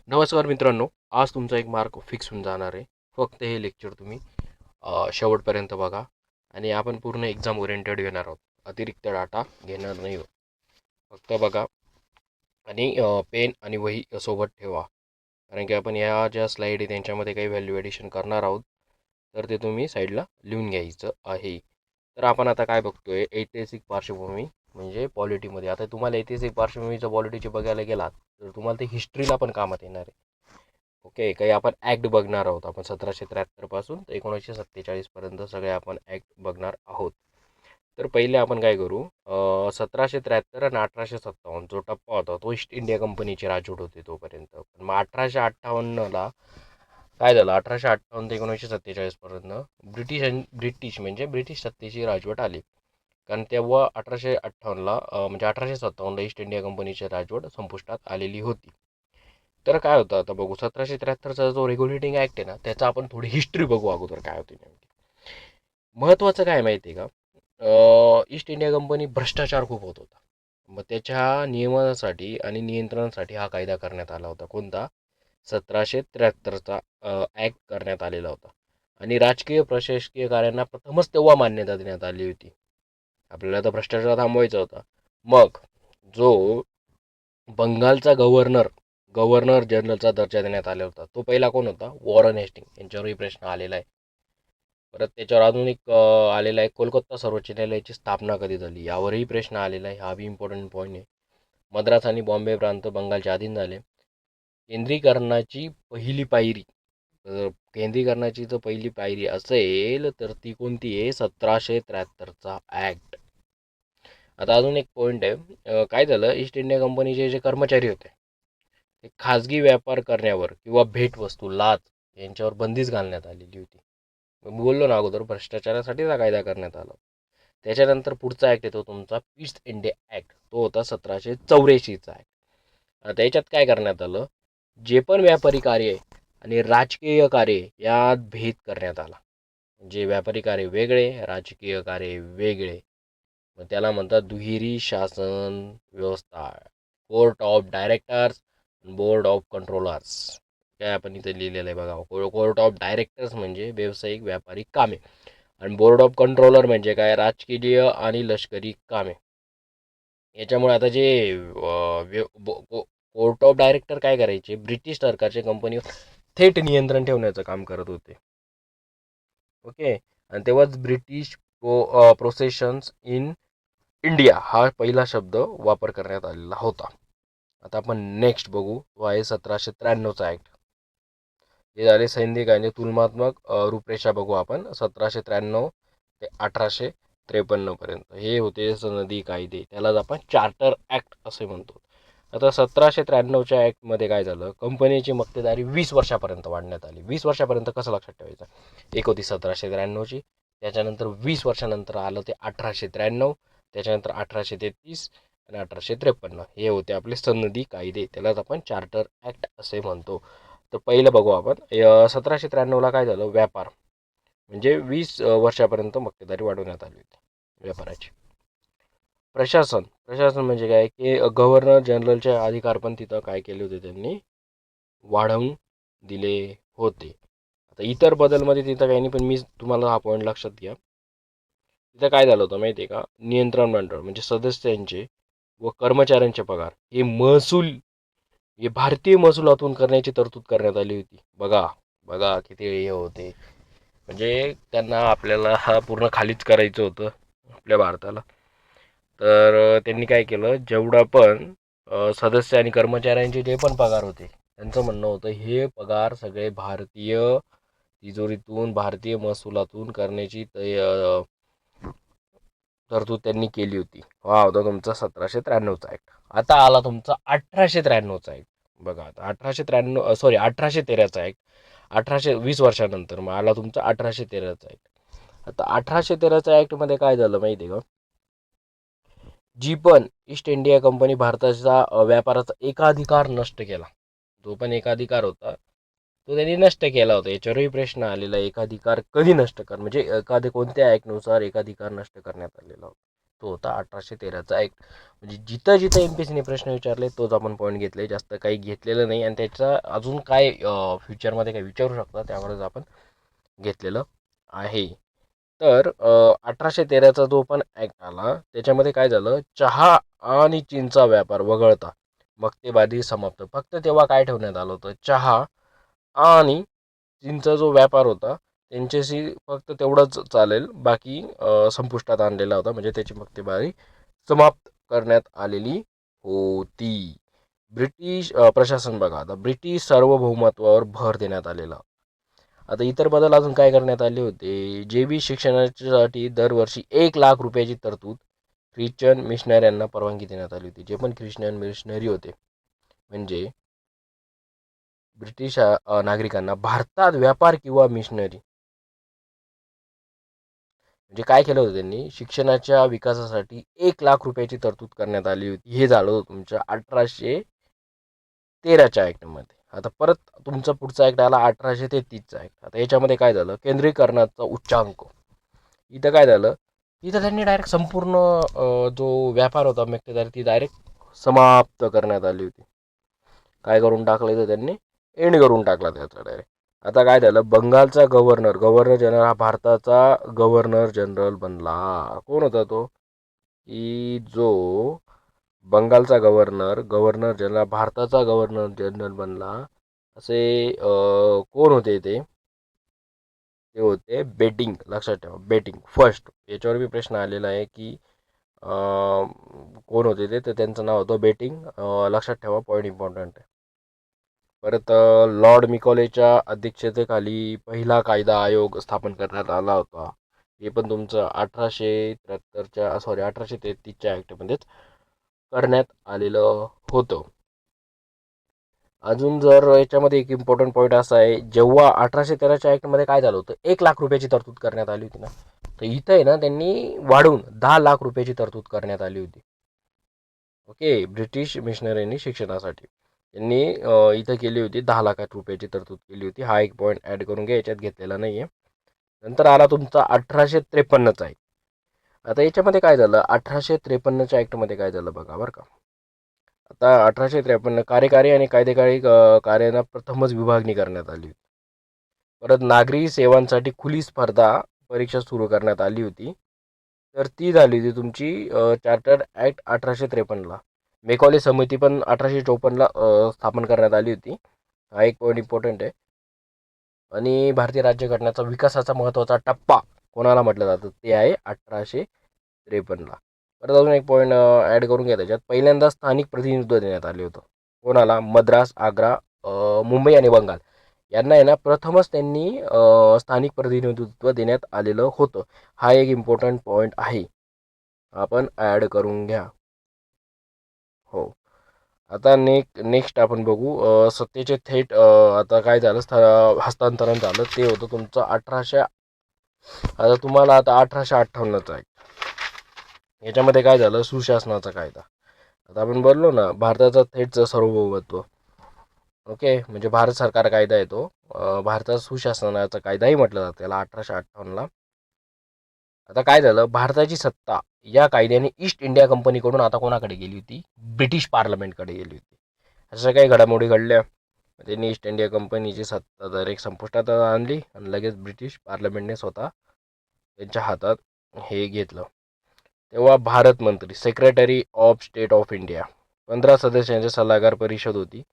नमस्कार मित्रांनो, आज तुमचा एक मार्क फिक्स होऊन जाणार आहे. फक्त हे लेक्चर तुम्ही शेवटपर्यंत बघा आणि आपण पूर्ण एक्झाम ओरिएंटेड घेणार आहोत. अतिरिक्त डाटा घेणार नाही आहोत. फक्त बघा आणि पेन आणि वही सोबत ठेवा. कारण की आपण ह्या ज्या स्लाईड आहे त्यांच्यामध्ये काही व्हॅल्यू ॲडिशन करणार आहोत. तर ते तुम्ही साईडला लिहून घ्यायचं आहे. तर आपण आता काय बघतोय, ऐतिहासिक पार्श्वभूमी म्हणजे पॉलिटीमध्ये. आता तुम्हाला ऐतिहासिक पार्श्वभूमीचं पॉलिटीचे बघायला गेलात तर तुम्हाला ते हिस्ट्रीला पण कामात येणार आहे. ओके, काही आपण ॲक्ट बघणार आहोत. आपण 1773 पासून तर 1947 पर्यंत सगळे आपण ॲक्ट बघणार आहोत. तर पहिले आपण काय करू, 1773 आणि 1857 जो टप्पा होता तो ईस्ट इंडिया कंपनीचे राजवट होते तोपर्यंत. पण मग 1858ला काय झालं, 1858 ते 1947 पर्यंत ब्रिटिश म्हणजे ब्रिटिश सत्तेची राजवट आली. कारण तेव्हा 1858ला म्हणजे 1857ला ईस्ट इंडिया कंपनीची राजवट संपुष्टात आलेली होती. तर काय होतं आता बघू, 1773चा जो रेग्युलेटिंग ॲक्ट आहे ना, त्याचा आपण थोडी हिस्ट्री बघू अगोदर काय होती नेमकी. महत्त्वाचं काय माहिती आहे का, ईस्ट इंडिया कंपनी भ्रष्टाचार खूप होत होता. मग त्याच्या नियमनासाठी आणि नियंत्रणासाठी हा कायदा करण्यात आला होता. कोणता? 1773चा ॲक्ट करण्यात आलेला होता. आणि राजकीय प्रशासकीय कार्यांना प्रथमच तेव्हा मान्यता देण्यात आली होती. आपल्याला तर भ्रष्टाचार थांबवायचा होता. मग जो बंगालचा गव्हर्नर जनरलचा दर्जा देण्यात आला होता, तो पहिला कोण होता? Warren Hastings. यांच्यावरही प्रश्न आलेला आहे. परत त्याच्यावर अजून एक आलेला आहे, कोलकाता सर्वोच्च न्यायालयाची स्थापना कधी झाली, यावरही प्रश्न आलेला आहे. हा बी इम्पॉर्टंट पॉईंट आहे. मद्रास आणि बॉम्बे प्रांत बंगालच्या अधीन झाले. केंद्रीकरणाची पहिली पायरी, केंद्रीकरणाची जर पहिली पायरी असेल तर ती कोणती आहे? 1773चा ॲक्ट. आता अजून एक पॉईंट आहे, काय झालं, ईस्ट इंडिया कंपनीचे जे कर्मचारी होते ते खाजगी व्यापार करण्यावर किंवा भेटवस्तू, लाच यांच्यावर बंदीच घालण्यात आलेली होती. मी बोललो ना अगोदर, भ्रष्टाचारासाठीच हा कायदा करण्यात आला. त्याच्यानंतर पुढचा ॲक्ट येतो तुमचा ईस्ट इंडिया ॲक्ट. तो होता 1784चा ॲक्ट. आता याच्यात काय करण्यात आलं, जे पण व्यापारी कार्य आहे आणि राजकीय कार्य यात भेद करण्यात आला. म्हणजे व्यापारी कार्य वेगळे, राजकीय कार्य वेगळे. मग त्याला म्हणतात दुहेरी शासन व्यवस्था. Court of directors, board of controllers. काय आपण इथे लिहिलेलं आहे बघा. कोर्ट ऑफ डायरेक्टर्स म्हणजे व्यावसायिक व्यापारी कामे आणि बोर्ड ऑफ कंट्रोलर म्हणजे काय? राजकीय आणि लष्करी कामे. याच्यामुळे आता जे कोर्ट ऑफ डायरेक्टर काय करायचे, ब्रिटिश सरकारच्या कंपनीवर थेट नियंत्रण ठेवण्याचं काम करत होते. ओके, आणि तेव्हाच ब्रिटिश प्रोसेशन्स इन इंडिया हा पहिला शब्द वापर करण्यात आलेला होता. आता आपण नेक्स्ट बघू, तो आहे 1793चा ॲक्ट. हे झाले सैनिक आणि तुलनात्मक रूपरेषा बघू आपण 1793 ते 1853 पर्यंत. हे होते सनदी कायदे, त्यालाच आपण चार्टर ॲक्ट असे म्हणतो. आता 1793च्या ॲक्टमध्ये काय झालं, कंपनीची मक्तेदारी 20 वर्षापर्यंत वाढण्यात आली. 20 वर्षापर्यंत कसं लक्षात ठेवायचं, एक होती 1793ची, त्याच्यानंतर 20 वर्षानंतर आलं ते 1893, त्याच्यानंतर 1833 आणि 1853. हे होते आपले सनदी कायदे, त्यालाच आपण चार्टर ॲक्ट असे म्हणतो. तर पहिलं बघू आपण, 1793ला काय झालं, व्यापार म्हणजे 20 वर्षापर्यंत मक्तेदारी वाढवण्यात आली होती व्यापाराची. प्रशासन म्हणजे काय, की गव्हर्नर जनरलचे अधिकार पण तिथं काय केले होते, त्यांनी वाढवून दिले होते. आता इतर बदलमध्ये तिथं काही नाही, पण मी तुम्हाला हा पॉईंट लक्षात घ्या. तिथं काय झालं होतं माहिती आहे का, नियंत्रण मंडळ म्हणजे सदस्यांचे व कर्मचाऱ्यांचे पगार हे महसूल, हे भारतीय महसुलातून करण्याची तरतूद करण्यात आली होती. बघा बघा किती हे होते. म्हणजे त्यांना आपल्याला हा पूर्ण खालीच करायचं होतं आपल्या भारताला. तर त्यांनी काय केलं, जेवढा पण सदस्य आणि कर्मचाऱ्यांचे जे पण पगार होते, त्यांचं म्हणणं होतं हे पगार सगळे भारतीय तिजोरीतून, भारतीय महसुलातून करण्याची तरतूद त्यांनी केली होती. हा होता तुमचा 1793चा ॲक्ट. आता आला तुमचा 1893चा ॲक्ट. बघा आता 1813चा ॲक्ट. 1820 वर्षानंतर मग आला तुमचा 1813चा ॲक्ट. आता 1813च्या ॲक्टमध्ये काय झालं माहिती आहे का, जी पण ईस्ट इंडिया कंपनी भारताचा व्यापाराचा एकाधिकार नष्ट केला, जो पण एकाधिकार होता तो त्यांनी नष्ट केला होता. याच्यावरही प्रश्न आलेला आहे, एकाधिकार कधी नष्ट कर म्हणजे कोणत्या ॲक्टनुसार एकाधिकार नष्ट करण्यात आलेला होता. तो होता 1813चा ॲक्ट. म्हणजे जिथं जिथं MPSCने प्रश्न विचारले तोच आपण पॉईंट घेतले, जास्त काही घेतलेलं नाही. आणि त्याचा अजून काय फ्युचरमध्ये काय विचारू शकता त्यावरच आपण घेतलेलं आहे. तर 1813चा जो पण ॲक्ट आला त्याच्यामध्ये काय झालं, चहा आणि चीनचा व्यापार वगळता मक्तेबाजी समाप्त. फक्त तेव्हा काय ठेवण्यात आलं होतं, चहा आणि चीनचा जो व्यापार होता त्यांच्याशी फक्त तेवढंच चालेल, बाकी संपुष्टात आणलेला होता. म्हणजे त्याची मक्तेबारी समाप्त करण्यात आलेली होती. ब्रिटिश प्रशासन बघा, आता ब्रिटिश सार्वभौमत्वावर भर देण्यात आलेला. आता इतर बदल अजून काय करण्यात आले होते, जेबी शिक्षणासाठी दरवर्षी 1 लाख रुपयाची तरतूद ख्रिश्चन मिशनऱ्यांना परवानगी देण्यात आली होती. जे पण ख्रिश्चन मिशनरी होते म्हणजे ब्रिटिश नागरिकांना भारतात व्यापार किंवा मिशनरी म्हणजे काय केलं होतं त्यांनी, शिक्षणाच्या विकासासाठी 1 लाख रुपयाची तरतूद करण्यात आली होती. हे झालं होतं तुमच्या 1813च्या ॲक्टमध्ये. आता परत तुमचा पुढचा ॲक्ट आला 1833चा ॲक्ट. आता याच्यामध्ये काय झालं, केंद्रीकरणाचा उच्चांक. इथं काय झालं, इथं त्यांनी डायरेक्ट संपूर्ण जो व्यापार होता मक्तेदारी ती डायरेक्ट समाप्त करण्यात आली होती. काय करून टाकलं तर त्यांनी एंड करून टाकला त्याचा डायरेक्ट. आता काय झालं, बंगालचा गव्हर्नर जनरल हा भारताचा गव्हर्नर जनरल बनला. कोण होता तो, की जो बंगालचा गव्हर्नर जनरल भारताचा गव्हर्नर जनरल बनला. असे कोण होते ते होते बेटिंग. लक्षात ठेवा, बेटिंग फर्स्ट. याच्यावर बी प्रश्न आलेला आहे की कोण होते ते, तर त्यांचं नाव होतं बेटिंग. लक्षात ठेवा, पॉईंट इम्पॉर्टंट आहे. परत लॉर्ड मिकॉलेच्या अध्यक्षतेखाली पहिला कायदा आयोग स्थापन करण्यात आला होता. हे पण तुमचं 1833च्या ॲक्टमध्येच करण्यात आलेलं होतं. अजून जर याच्यामध्ये एक इम्पॉर्टंट पॉईंट असा आहे, जेव्हा 1813च्या ॲक्टमध्ये काय झालं होतं, 1 लाख रुपयाची तरतूद करण्यात आली होती ना, तर इथं आहे ना त्यांनी वाढवून 10 लाख रुपयाची तरतूद करण्यात आली होती. ओके, ब्रिटिश मिशनरीनी शिक्षणासाठी त्यांनी इथं केली होती, 10 लाख रुपयाची तरतूद केली होती. हा एक पॉईंट ॲड करून घ्या, याच्यात घेतलेला नाही आहे. नंतर आला तुमचा 1853चा ॲक्ट. आता याच्यामध्ये काय झालं, 1853च्या ॲक्टमध्ये काय झालं बघा बरं का. आता 1853 कार्यकारी आणि कायदेकारी कार्यांना प्रथमच विभागणी करण्यात आली होती. परत नागरी सेवांसाठी खुली स्पर्धा परीक्षा सुरू करण्यात आली होती. तर ती झाली होती तुमची चार्टर्ड ॲक्ट 1853ला. मेकॉले समिती पण 1854ला स्थापन करण्यात आली होती. हा एक पॉईंट इम्पॉर्टंट आहे. आणि भारतीय राज्यघटनेचा विकासाचा महत्त्वाचा टप्पा कोणाला म्हटलं जातं, ते आहे 1853ला. परत अजून एक पॉईंट ॲड करून घ्या त्याच्यात. पहिल्यांदा स्थानिक प्रतिनिधित्व देण्यात आले होतं. कोणाला, मद्रास, आग्रा, मुंबई आणि बंगाल यांना आहे ना प्रथमच त्यांनी स्थानिक प्रतिनिधित्व देण्यात आलेलं होतं. हा एक इम्पॉर्टंट पॉईंट आहे, आपण ॲड करून घ्या. हो. आता नेक्स्ट आपण बघू सत्तेचे थेट आता काय झालं, हस्तांतरण झालं ते होतं तुमचं 1800. आता तुम्हाला आता 1858चा आहे. याच्यामध्ये काय झालं, सुशासनाचा कायदा. आता आपण बोललो ना, भारताचा थेट सार्वभौमत्व. ओके, म्हणजे भारत सरकार कायदा आहे तो. भारतात सुशासनाचा कायदाही म्हटलं जातं त्याला 1858ला. आता काय झालं, भारताची सत्ता या कायद्याने ईस्ट इंडिया कंपनीकडून आता कोणाकडे गेली होती, ब्रिटिश पार्लमेंटकडे गेली होती. अशा काही घडामोडी घडल्या, त्यांनी ईस्ट इंडिया कंपनीची सत्ता डायरेक्ट संपुष्टात आणली आणि लगेच ब्रिटिश पार्लमेंटने स्वतः त्यांच्या हातात हे घेतलं. तेव्हा भारत मंत्री, secretary of state of India, 15 सदस्यांची सल्लागार परिषद होती.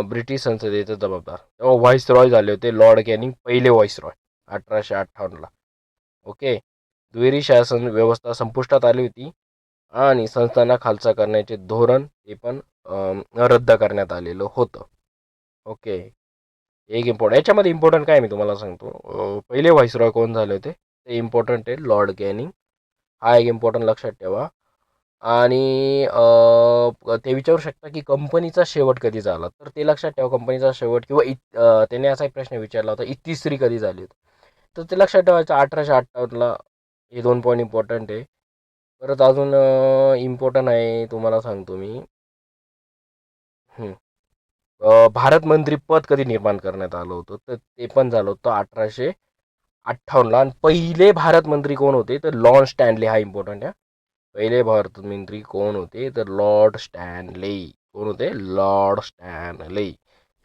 ब्रिटिश संसदेचे जबाबदार तेव्हा व्हाईसरॉय झाले होते, लॉर्ड कॅनिंग पहिले व्हाईसरॉय 1858ला. ओके, दुहेरी शासन व्यवस्था संपुष्टात आली होती आणि संस्थांना खालसा करण्याचे धोरण ते पण रद्द करण्यात आलेलं होतं. ओके, एक इम्पॉर्टंट याच्यामध्ये इम्पॉर्टंट काय मी तुम्हाला सांगतो, पहिले व्हाईसरॉय कोण झाले होते ते इम्पॉर्टंट आहे, लॉर्ड कॅनिंग. हा एक इम्पॉर्टंट लक्षात ठेवा. आणि ते विचारू शकता की कंपनीचा शेवट कधी झाला, तर ते लक्षात ठेवा, कंपनीचा शेवट किंवा त्याने असा एक प्रश्न विचारला होता, इतिश्री कधी झाली होती, तर ते लक्षात ठेवायचं 1858ला. हे 2 पॉईंट इम्पॉर्टंट आहे. परत अजून इम्पॉर्टंट आहे तुम्हाला सांगतो मी, भारत मंत्री पद कधी निर्माण करण्यात आलं होतं, तर ते पण झालं होतं 58ला. आणि पहिले भारत मंत्री कोण होते तर लॉर्ड स्टॅनले. हा इम्पॉर्टंट आहे. पहिले भारत मंत्री कोण होते तर लॉर्ड स्टॅनले. कोण होते? Lord Stanley.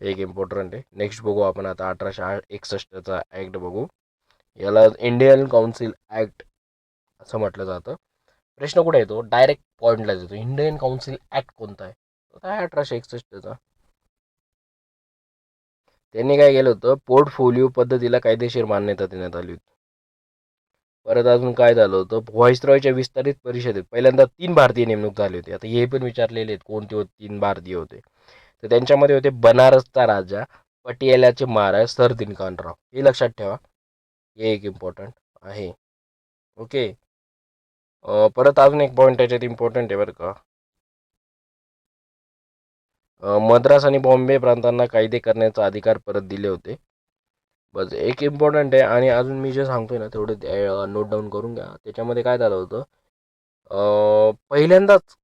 एक इम्पॉर्टंट आहे. नेक्स्ट बघू आपण आता 1861चा ऍक्ट बघू. याला इंडियन काउन्सिल ऍक्ट असं म्हटलं जातं. प्रश्न कुठे येतो? डायरेक्ट पॉइंटला येतो. इंडियन काउन्सिल ऍक्ट कोणता आहे? तर आहे 1861चा. त्यांनी काय केलं होतं? पोर्टफोलिओ पद्धतीला कायदेशीर मान्यता देण्यात आली होती. परत अजून काय झालं होतं? व्हॉइसरॉयच्या विस्तारित परिषदेत पहिल्यांदा 3 भारतीय नेमणूक झाले होते. आता हे पण विचारलेले आहेत कोणते होते 3 भारतीय होते. तर त्यांच्यामध्ये होते बनारसचा राजा, पटियालाचे महाराज, सर दिनकानराव. हे लक्षात ठेवा. हे एक इम्पॉर्टंट आहे. ओके. परत अजून एक पॉईंट त्याच्यात इम्पॉर्टंट आहे बरं का. मद्रास आणि बॉम्बे प्रांतांना कायदे करण्याचा अधिकार परत दिले होते. बस एक इम्पॉर्टंट आहे. आणि अजून मी जे सांगतोय ना तेवढं नोट डाऊन करून घ्या. त्याच्यामध्ये काय झालं होतं? पहिल्यांदाच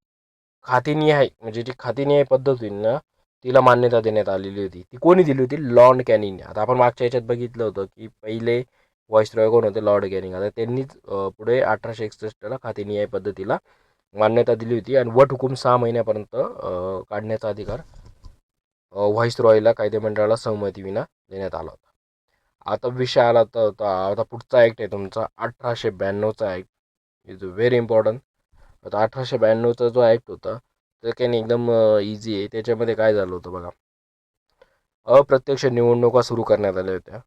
खातेनिहाय म्हणजे जी खातेनिहाय पद्धत होती ना तिला मान्यता देण्यात आलेली होती. ती कोणी दिली होती? Lord Canning. आता आपण मागच्या याच्यात बघितलं होतं की पहिले व्हॉइसरॉय कोण होते? Lord Canning. आता त्यांनीच पुढे 1861ला खातेनिहाय पद्धतीला मान्यता दिली होती. आणि वट हुकूम 6 महिन्यापर्यंत काढण्याचा अधिकार व्हॉइसरॉयला कायदेमंडळाला सहमतीविना देण्यात आला होता. आता विषय आला तर आता पुढचा ॲक्ट आहे तुमचा 1892चा ॲक्ट. Is very important. आता 1892चा जो ॲक्ट होता तर काही एकदम इझी आहे. त्याच्यामध्ये काय झालं होतं बघा. अप्रत्यक्ष निवडणुका सुरू करण्यात आल्या होत्या.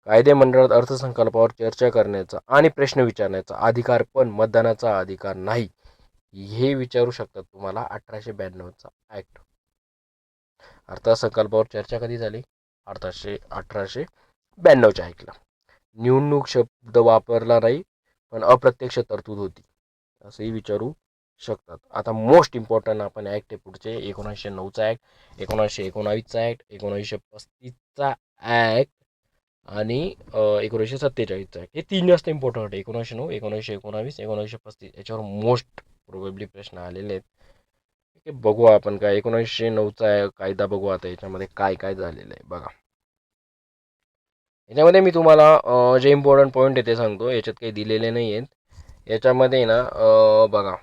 कायदेमंडळात अर्थसंकल्पावर चर्चा करण्याचा आणि प्रश्न विचारण्याचा अधिकार पण मतदानाचा अधिकार नाही. हे विचारू शकतात तुम्हाला 1892चा ॲक्ट. अर्थसंकल्पावर चर्चा कधी झाली? 1892च्या ॲक्टला. निवडणूक शब्द वापरला नाही पण अप्रत्यक्ष तरतूद होती असंही विचारू शकतात. आता मोस्ट इम्पॉर्टंट आपण ॲक्ट आहे पुढचे 1909चा ॲक्ट, 1919चा ॲक्ट, 1935चा ॲक्ट आणि 1947चा ॲक्ट. हे 3 जास्त इम्पॉर्टंट आहे. 1909, 1919, 1935 याच्यावर मोस्ट प्रोबेबली प्रश्न आलेले आहेत. ठीक आहे, बघू आपण काय 1909चा कायदा बघू आता याच्यामध्ये काय काय झालेलं आहे बघा. याच्यामध्ये मी तुम्हाला जे इम्पॉर्टंट पॉईंट आहे ते सांगतो. याच्यात काही दिलेले नाही आहेत. याच्यामध्ये ना बघा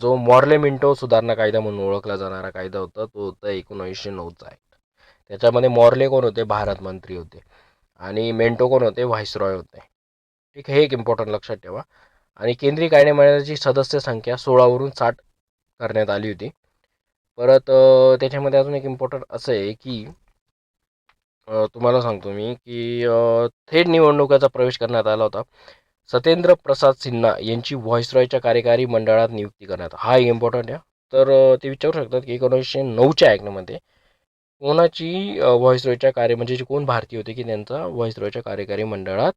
जो मॉर्ले मिंटो सुधारणा कायदा म्हणून ओळखला जाणारा कायदा होता तो होता 1909चा ॲक्ट. त्याच्यामध्ये मॉर्ले कोण होते? भारत मंत्री होते. आणि मेंटो कोण होते? व्हाईसरॉय होते. ठीक आहे, हे एक इम्पॉर्टंट लक्षात ठेवा. आणि केंद्रीय कायदेमंडळाची सदस्य संख्या 16वरून 60 करण्यात आली होती. परत त्याच्यामध्ये अजून एक इम्पॉर्टंट असं आहे की तुम्हाला सांगतो मी की थेट निवडणुकीचा प्रवेश करण्यात आला होता. सत्येंद्र प्रसाद सिन्हा यांची व्हॉइसरॉयच्या कार्यकारी मंडळात नियुक्ती करण्यात. हा एक इम्पॉर्टंट आहे. तर ते विचारू शकतात की 1909च्या ॲक्टमध्ये कोणाची व्हॉइसरॉयच्या म्हणजे जे कोण भारतीय होते की त्यांचा व्हॉइसरॉयच्या कार्यकारी मंडळात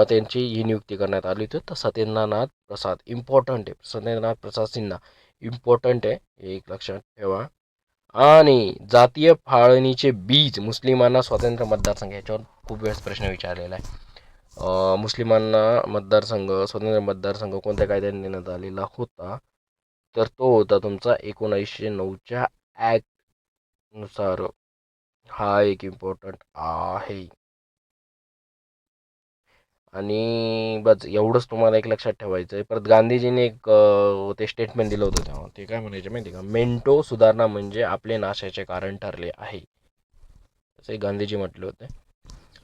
त्यांची ही नियुक्ती करण्यात आली होती. तर सत्येंद्रनाथ प्रसाद इम्पॉर्टंट आहे. सत्येंद्रनाथ प्रसाद सिन्हा इम्पॉर्टंट आहे. एक लक्षात ठेवा. आणि जातीय फाळणीचे बीज मुस्लिमांना स्वतंत्र मतदारसंघ. याच्यावर खूप वेळेस प्रश्न विचारलेला आहे. मुस्लिमांना मतदारसंघ स्वतंत्र मतदारसंघ कोणत्या कायद्याने देण्यात आलेला होता? तर तो होता तुमचा 1909च्या ॲक्टनुसार. हा एक इम्पॉर्टंट आहे. आणि बस एवढंच तुम्हाला एक लक्षात ठेवायचं आहे. परत गांधीजींनी एक ते स्टेटमेंट दिलं होतं तेव्हा. ते काय म्हणायचे माहिती का? मेंटो सुधारणा म्हणजे आपले नाशाचे कारण ठरले आहे असे गांधीजी म्हटले होते.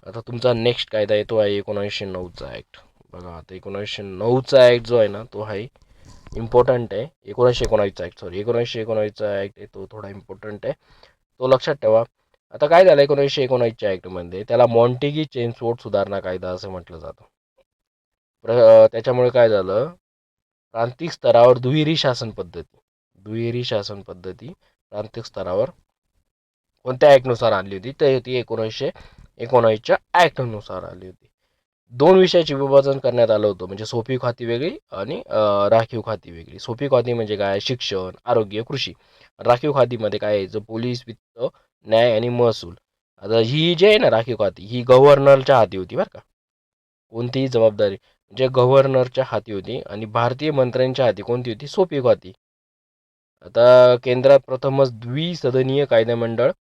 आता तुमचा नेक्स्ट कायदा येतो आहे 1909चा ॲक्ट. बघा आता 1909चा ॲक्ट जो आहे ना तो आहे इम्पॉर्टंट आहे. 1919चा ॲक्ट सॉरी 1919चा ॲक्ट आहे तो थोडा इम्पॉर्टंट आहे. तो लक्षात ठेवा. आता काय झालं 1919च्या ॲक्टमध्ये त्याला मॉन्टेगी चेम्सफोर्ड सुधारणा कायदा असं म्हटलं जातं. त्याच्यामुळे काय झालं? प्रांतिक स्तरावर दुहेरी शासन पद्धती प्रांतिक स्तरावर कोणत्या ॲक्टनुसार आणली होती? तर ती 1919च्या ॲक्टनुसार आली होती. 2 विषयाचे विभाजन करण्यात आलं होतं. म्हणजे सोपी खाती वेगळी आणि राखीव खाती वेगळी. सोपी खाती म्हणजे काय? शिक्षण, आरोग्य, कृषी. राखीव खातीमध्ये काय यायचं? पोलीस, वित्त, न्याय आणि महसूल. आता ही जी आहे ना राखीव खाती ही गव्हर्नरच्या हाती होती बरं का. कोणतीही जबाबदारी म्हणजे गव्हर्नरच्या हाती होती. आणि भारतीय मंत्र्यांच्या हाती कोणती होती? सोपी खाती. आता केंद्रात प्रथमच द्विसदनीय कायदेमंडळ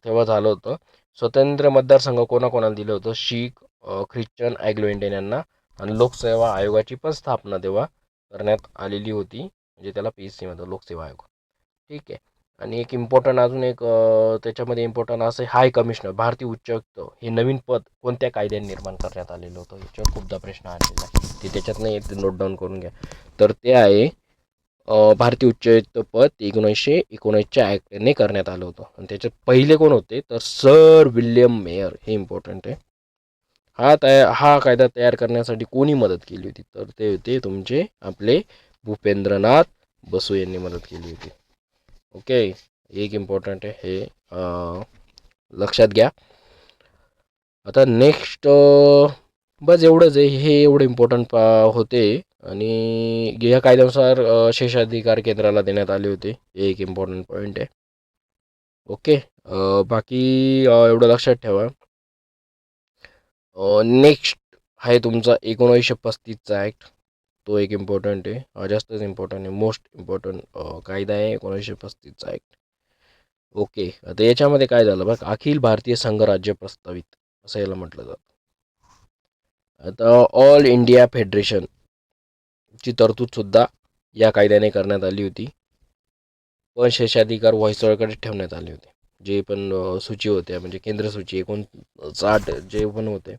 तेव्हा झालं होतं. स्वतंत्र मतदारसंघ कोणाकोणाला दिलं होतं? शीख, ख्रिश्चन, अँग्लो इंडियन यांना. आणि लोकसेवा आयोगाची पण स्थापना तेव्हा करण्यात आलेली होती, म्हणजे त्याला PSC म्हणतात, लोकसेवा आयोग. ठीक आहे. आणि एक इम्पॉर्टंट अजून एक त्याच्यामध्ये इम्पॉर्टंट असं हाय कमिशनर, भारतीय उच्चायुक्त, हे नवीन पद कोणत्या कायद्याने निर्माण करण्यात आलेलं होतं? याच्यावर खूपदा प्रश्न आलेला आहे, ते त्याच्यात नाही, ते नोट डाऊन करून घ्या. तर ते आहे भारतीय उच्चायुक्त पद 1919च्या ॲक्टने करण्यात आलं होतं. आणि त्याच्यात पहिले कोण होते? तर सर विल्यम मेयर. हे इम्पॉर्टंट आहे. हा कायदा तयार करण्यासाठी कोणी मदत केली होती? तर ते होते तुमचे आपले भूपेंद्रनाथ बसू यांनी मदत केली होती. ओके, एक इम्पॉर्टंट आहे हे, लक्षात घ्या. आता नेक्स्ट बस एवढंच आहे, हे एवढे इम्पॉर्टंट होते. आणि या कायद्यानुसार शेषाधिकार केंद्राला देण्यात आले होते, हे एक इम्पॉर्टंट पॉईंट आहे. ओके, बाकी एवढं लक्षात ठेवा. नेक्स्ट आहे तुमचा 1935चा ॲक्ट. तो एक इम्पॉर्टंट आहे, जास्तच इम्पॉर्टंट आहे, मोस्ट इम्पॉर्टंट कायदा आहे 1935चा ॲक्ट. ओके, आता याच्यामध्ये काय झालं बघ, अखिल भारतीय संघराज्य प्रस्तावित असं याला म्हटलं जातं. आता ऑल इंडिया फेडरेशन ची तरतूदसुद्धा या कायद्याने करण्यात आली होती. पण शेषाधिकार व्हॉइसरॉयकडे ठेवण्यात आले होते. जे पण सूची होत्या, म्हणजे केंद्र सूची 59 जे पण होते.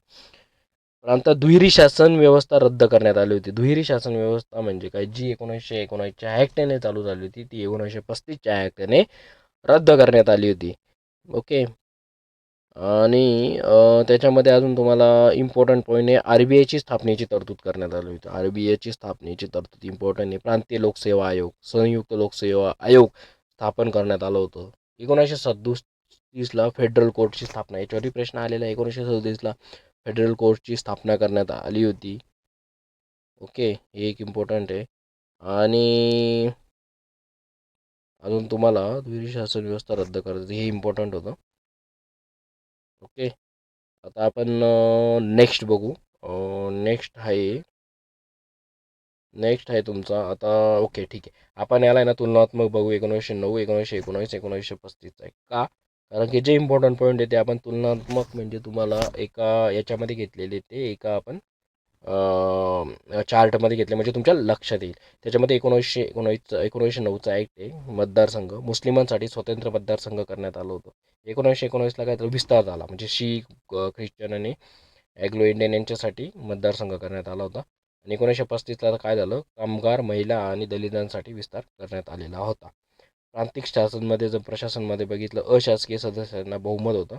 पण आता दुहेरी शासन व्यवस्था रद्द करण्यात आली होती. दुहेरी शासन व्यवस्था म्हणजे काय? जी 1919च्या ॲक्टने चालू झाली होती, ती 1935च्या ॲक्टने रद्द करण्यात आली होती. ओके. आणि त्याच्यामध्ये अजून तुम्हाला इम्पॉर्टंट पॉईंट आहे, RBIची स्थापनेची तरतूद करण्यात आली होती. RBIची स्थापनेची तरतूद इम्पॉर्टंट आहे. प्रांतीय लोकसेवा आयोग, संयुक्त लोकसेवा आयोग स्थापन करण्यात आलं होतं. 1937ला फेडरल कोर्टची स्थापना, याच्यावरही प्रश्न आलेला आहे. 1937ला फेडरल कोर्टची स्थापना करण्यात आली होती. ओके, हे एक इम्पॉर्टंट आहे. आणि अजून तुम्हाला दुहेरी शासन व्यवस्था रद्द करायचं, हे इम्पॉर्टंट होतं. ओके, आता आपण नेक्स्ट बघू. नेक्स्ट आहे तुमचा आता. ओके, ठीक आहे. आपण याला आहे ना तुलनात्मक बघू. 1909, 1919, 1935 आहे का? कारण की जे इम्पॉर्टंट पॉईंट आहे ते आपण तुलनात्मक म्हणजे तुम्हाला एका याच्यामध्ये घेतलेले, ते एका आपण चार्टमध्ये घेतले म्हणजे तुमच्या लक्षात येईल. त्याच्यामध्ये 1909चा ॲक्ट आहे, मतदारसंघ मुस्लिमांसाठी स्वतंत्र मतदारसंघ करण्यात आलं होतं. 1919ला काय तर विस्तार झाला, म्हणजे शीख, ख्रिश्चन आणि ॲग्लो इंडियन यांच्यासाठी मतदारसंघ करण्यात आला होता. आणि 1935ला काय झालं, कामगार, महिला आणि दलितांसाठी विस्तार करण्यात आलेला होता. प्रांतिक शासनमध्ये जर प्रशासनमध्ये बघितलं, अशासकीय सदस्यांना बहुमत होतं.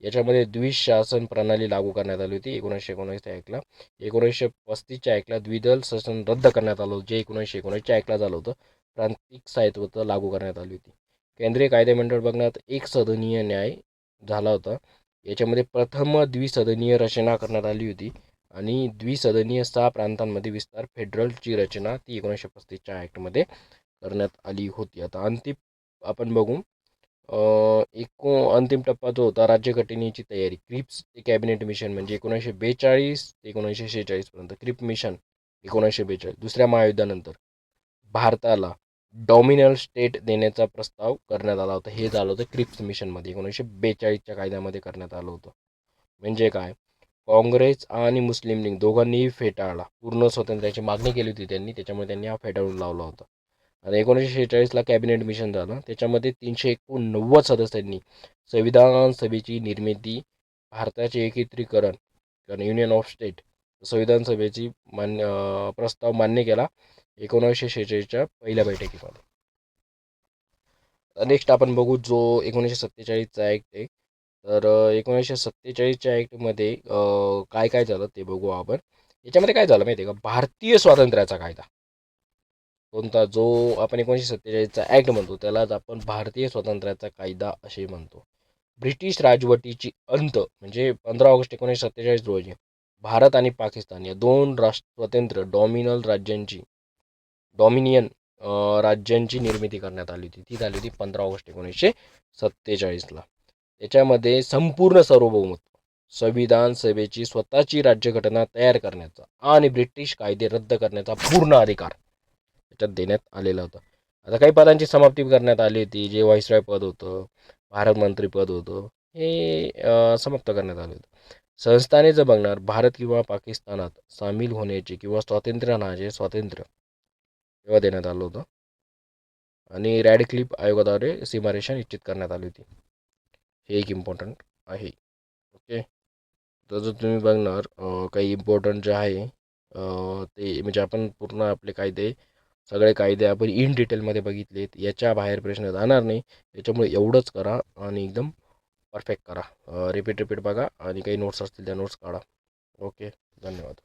याच्यामध्ये द्विशासन प्रणाली लागू करण्यात आली होती 1919च्या ॲक्टला. 1935च्या ॲक्टला द्विदल शासन रद्द करण्यात आलं होतं, जे 1919च्या ॲक्टला झालं होतं. प्रांतिक स्थायित्व लागू करण्यात आली होती. केंद्रीय कायदेमंडळ बघण्यात एक सदनीय न्याय झाला होता. याच्यामध्ये प्रथम द्विसदनीय रचना करण्यात आली होती. आणि द्विसदनीय 6 प्रांतांमध्ये विस्तार फेडरलची रचना ती 1935च्या ॲक्टमध्ये करण्यात आली होती. आता अंतिम आपण बघू. अंतिम टप्पा जो होता राज्यघटनेची तयारी, क्रिप्स ते कॅबिनेट मिशन, म्हणजे 1942 ते 1946पर्यंत क्रिप मिशन. 1942 दुसऱ्या महायुद्धानंतर भारताला डॉमिनल स्टेट देण्याचा प्रस्ताव करण्यात आला होता. हे झालं होतं क्रिप्स मिशनमध्ये, 1942च्या कायद्यामध्ये करण्यात आलं होतं. म्हणजे काय, काँग्रेस आणि मुस्लिम लीग दोघांनीही फेटाळला. पूर्ण स्वातंत्र्याची मागणी केली होती त्यांनी, त्याच्यामुळे त्यांनी हा फेटाळून लावला होता. आणि 1946ला कॅबिनेट मिशन झालं. त्याच्यामध्ये 389 सदस्यांनी संविधान सभेची निर्मिती, भारताचे एकत्रीकरण कारण युनियन ऑफ स्टेट, संविधान सभेची प्रस्ताव मान्य केला 1946च्या पहिल्या बैठकीमध्ये. नेक्स्ट आपण बघू जो 1947चा ॲक्ट आहे. तर 1947च्या ॲक्टमध्ये काय काय झालं ते बघू आपण. याच्यामध्ये काय झालं माहिती आहे का, भारतीय स्वातंत्र्याचा कायदा कोणता, जो आपण 1947चा ॲक्ट म्हणतो त्यालाच आपण भारतीय स्वातंत्र्याचा कायदा असे म्हणतो. ब्रिटिश राजवटीची अंत म्हणजे 15 ऑगस्ट 1947 रोजी भारत आणि पाकिस्तान या दोन स्वतंत्र डॉमिनियन राज्यांची निर्मिती करण्यात आली होती. ती झाली होती 15 ऑगस्ट 1947ला. त्याच्यामध्ये संपूर्ण सार्वभौमत्व, संविधान सभेची स्वतःची राज्यघटना तयार करण्याचा आणि ब्रिटिश कायदे रद्द करण्याचा पूर्ण अधिकार त्याच्यात देण्यात आलेला होता. आता काही पदांची समाप्ती करण्यात आली होती, जे व्हाईसरॉय पद होतं, भारत मंत्री पद होतं, हे समाप्त करण्यात आले होते. संस्थाने जर बघणार भारत किंवा पाकिस्तानात सामील होण्याचे किंवा स्वातंत्र्याचे स्वातंत्र्य तेव्हा देण्यात आलं होतं आणि रॅडक्लिफ आयोगाद्वारे सीमारेषा निश्चित करण्यात आली होती. हे एक इम्पॉर्टंट आहे. ओके. तर जर तुम्ही बघणार काही इम्पॉर्टंट जे आहे ते म्हणजे आपण पूर्ण आपले कायदे सगळे कायदे आपण इन डिटेलमध्ये बघितलेत. याच्या बाहेर प्रश्न जाणार नाही. त्याच्यामुळे एवढंच करा आणि एकदम परफेक्ट करा. रिपीट बघा आणि काही नोट्स असतील त्या नोट्स काढा. ओके. धन्यवाद.